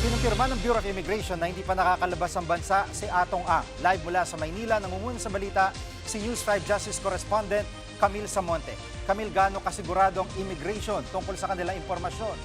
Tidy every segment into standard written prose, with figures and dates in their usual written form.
Kinumpirma ng Bureau of Immigration na hindi pa nakakalabas ang bansa si Atong Ang. Live mula sa Maynila, nangunguna sa balita si News 5 Justice Correspondent Camille Samonte. Camille, gaano kasigurado ang immigration tungkol sa kanilang impormasyon?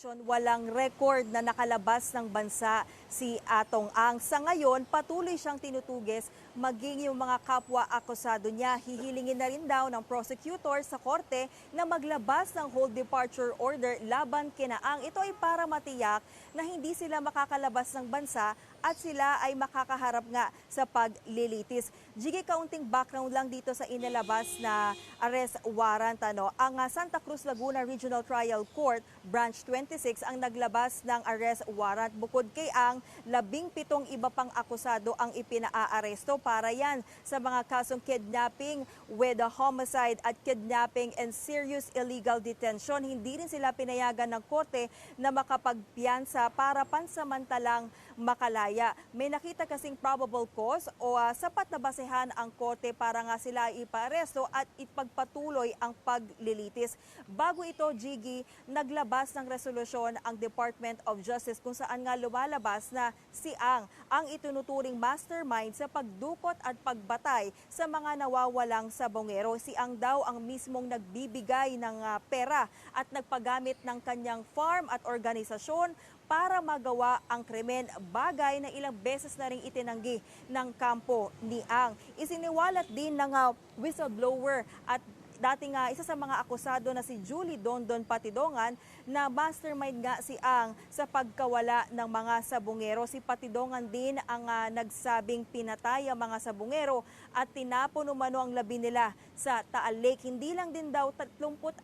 Walang record na nakalabas ng bansa si Atong Ang. Sa ngayon, patuloy siyang tinutugis maging yung mga kapwa akusado niya. Hihilingin na rin daw ng prosecutor sa korte na maglabas ng hold departure order laban kina Ang. Ito ay para matiyak na hindi sila makakalabas ng bansa at sila ay makakaharap nga sa paglilitis. Jiggy, kaunting background lang dito sa inilabas na arrest warrant. Ang Santa Cruz Laguna Regional Trial Court, Branch 26, ang naglabas ng arrest warrant. Bukod kay Ang, 17 iba pang akusado ang ipinaaresto para yan sa mga kasong kidnapping with a homicide at kidnapping and serious illegal detention. Hindi rin sila pinayagan ng korte na makapagpiyansa para pansamantalang makalaya. May nakita kasing probable cause o sapat na basehan ang korte para nga sila iparesto at ipagpatuloy ang paglilitis. Bago ito, Jiggy, naglabas ng resolusyon ang Department of Justice kung saan nga lumalabas na si Ang itunuturing mastermind sa pagdukot at pagbatay sa mga nawawalang sabongero. Si Ang daw ang mismong nagbibigay ng pera at nagpagamit ng kanyang farm at organisasyon para magawa ang krimen, bagay na ilang beses na ring itinanggi ng kampo ni Ang. Isiniwalat din ng whistleblower at dating isa sa mga akusado na si Julie Dondon Patidongan na mastermind nga si Ang sa pagkawala ng mga sabungero. Si Patidongan din ang nagsabing pinatay ang mga sabungero at tinapon umano ang labi nila sa Taal Lake. Hindi lang din daw 34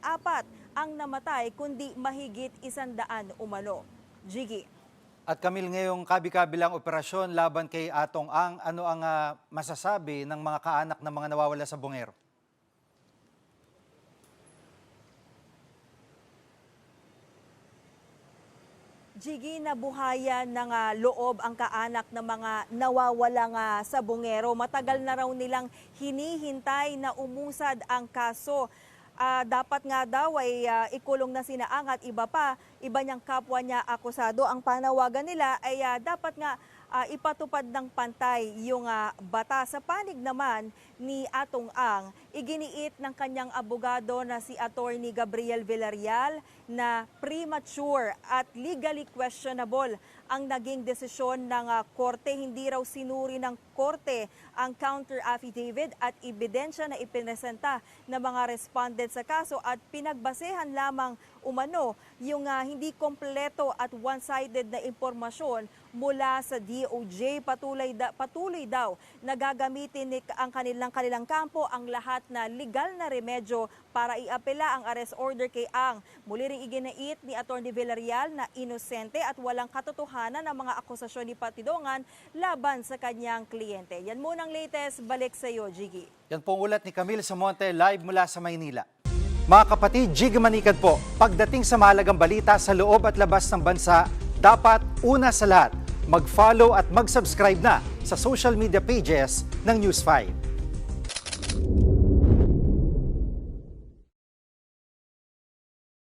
ang namatay kundi mahigit 100 umano. Jiggy. At Camille, ngayong kabi-kabilang operasyon laban kay Atong Ang, ano ang masasabi ng mga kaanak ng mga nawawala sa bungero? Jiggy, nabuhayan ng loob ang kaanak ng mga nawawalang sabungero. Matagal na raw nilang hinihintay na umusad ang kaso. Dapat nga daw ay ikulong na sina Ang at iba niyang kapwa niya akusado. Ang panawagan nila ay dapat nga ipatupad ng pantay yung batas. Sa panig naman ni Atong Ang, iginiit ng kanyang abogado na si Attorney Gabriel Villarreal na premature at legally questionable ang naging desisyon ng korte. Hindi raw sinuri ng korte ang counter affidavit at ebidensya na ipinesenta ng mga respondent sa kaso at pinagbasehan lamang umano yung hindi kompleto at one-sided na impormasyon mula sa DOJ. Patuloy daw na gagamitin ang kanilang kampo ang lahat na legal na remedyo para iapela ang arrest order kay Ang. Muli ring iginait ni Atty. Villarreal na inosente at walang katotohanan ang mga akusasyon ni Patidongan laban sa kanyang kliyente. Yan muna ang latest. Balik sa iyo, Jiggy. Yan pong ulat ni Camille Samonte live mula sa Maynila. Mga kapatid, Jiggy Manikad po. Pagdating sa mahalagang balita sa loob at labas ng bansa, dapat una sa lahat, mag-follow at mag-subscribe na sa social media pages ng News 5.